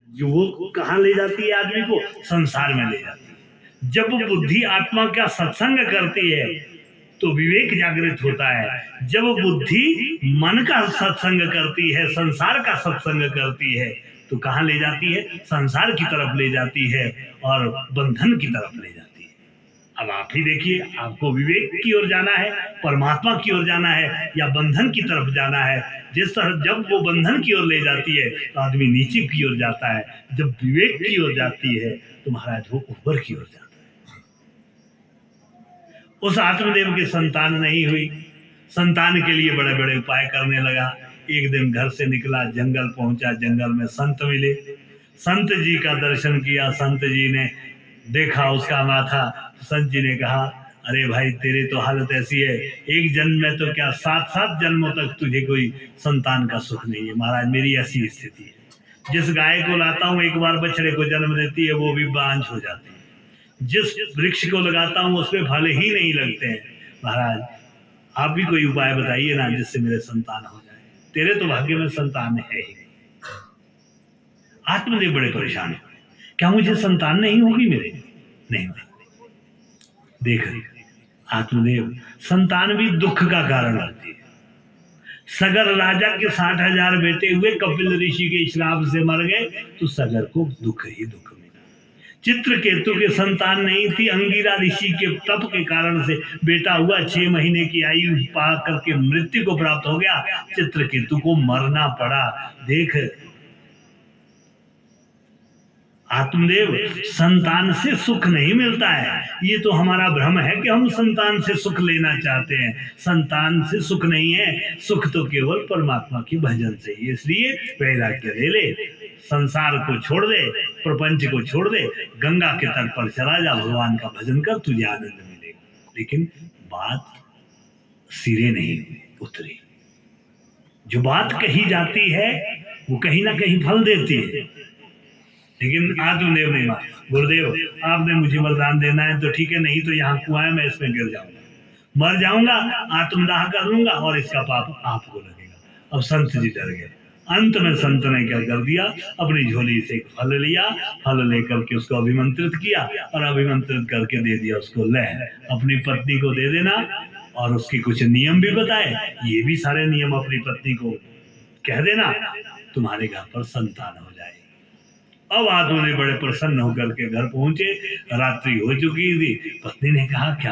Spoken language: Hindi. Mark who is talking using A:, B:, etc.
A: जो वो कहाँ ले जाती है आदमी को? संसार में ले जाती है। जब बुद्धि आत्मा का सत्संग करती है तो विवेक जागृत होता है। जब बुद्धि मन का सत्संग करती है, संसार का सत्संग करती है, तो कहाँ ले जाती है? संसार की तरफ ले जाती है और बंधन की तरफ ले जाती है। अब आप ही देखिए, आपको विवेक की ओर जाना है, परमात्मा की ओर जाना है, या बंधन की तरफ जाना है? जिस तरह जब वो बंधन की ओर ले जाती है तो आदमी नीचे की ओर जाता है, जब विवेक की ओर जाती है तो महाराज वो ऊपर की ओर जाता है। उस आत्मदेव की संतान नहीं हुई, संतान के लिए बड़े बड़े उपाय करने लगा। एक दिन घर से निकला, जंगल पहुंचा, जंगल में संत मिले, संत जी का दर्शन किया। संत जी ने देखा उसका माथा, संत जी ने कहा, अरे भाई तेरी तो हालत ऐसी है, एक जन्म में तो क्या 7-7 जन्मों तक तुझे कोई संतान का सुख नहीं है। महाराज मेरी ऐसी स्थिति है, जिस गाय को लाता हूँ एक बार बछड़े को जन्म देती है, वो भी बांझ हो जाती है। जिस वृक्ष को लगाता हूँ उसमें फल ही नहीं लगते हैं। महाराज आप भी कोई उपाय बताइए ना जिससे मेरे संतान हो जाए। तेरे तो भाग्य में संतान है ही। आत्मदेव बड़े परेशान है, क्या मुझे संतान नहीं होगी मेरे? नहीं। देख आत्मदेव, संतान भी दुख का कारण होती है। सगर राजा के 60,000 बेटे हुए, कपिल ऋषि के श्राप से मर गए, तो सगर को दुख ही दुख मिला। चित्रकेतु के संतान नहीं थी, अंगिरा ऋषि के तप के कारण से बेटा हुआ, 6 महीने की आयु पा करके मृत्यु को प्राप्त हो गया, चित्रकेतु को मरना पड़ा। देख आत्मदेव, संतान से सुख नहीं मिलता है। ये तो हमारा भ्रम है कि हम संतान से सुख लेना चाहते हैं। संतान से सुख नहीं है, सुख तो केवल परमात्मा की भजन से ही। इसलिए वैराग्य ले ले, संसार को छोड़ दे, प्रपंच को छोड़ दे, गंगा के तट पर चला जा, भगवान का भजन कर, तुझे आनंद मिलेगा। लेकिन बात सिरे नहीं उतरी। जो बात कही जाती है वो कहीं ना कहीं फल देती है, लेकिन आत्मदेव नहीं मान। गुरुदेव आपने मुझे वरदान देना है तो ठीक है, नहीं तो यहाँ कुआं है, मैं इसमें गिर जाऊंगा, मर जाऊंगा, आत्मदाह कर लूंगा और इसका पाप आपको लगेगा। अब संत जी डर गए। अंत में संत ने क्या कर दिया, अपनी झोली से एक फल लिया, फल लेकर के उसको अभिमंत्रित किया और अभिमंत्रित करके दे दिया उसको, ले अपनी पत्नी को दे देना। और उसके कुछ नियम भी बताए, ये भी सारे नियम अपनी पत्नी को कह देना, तुम्हारे घर पर संतान हो जाए। अब आदमी बड़े प्रसन्न होकर के घर पहुंचे, रात्रि हो चुकी थी। पत्नी ने कहा, क्या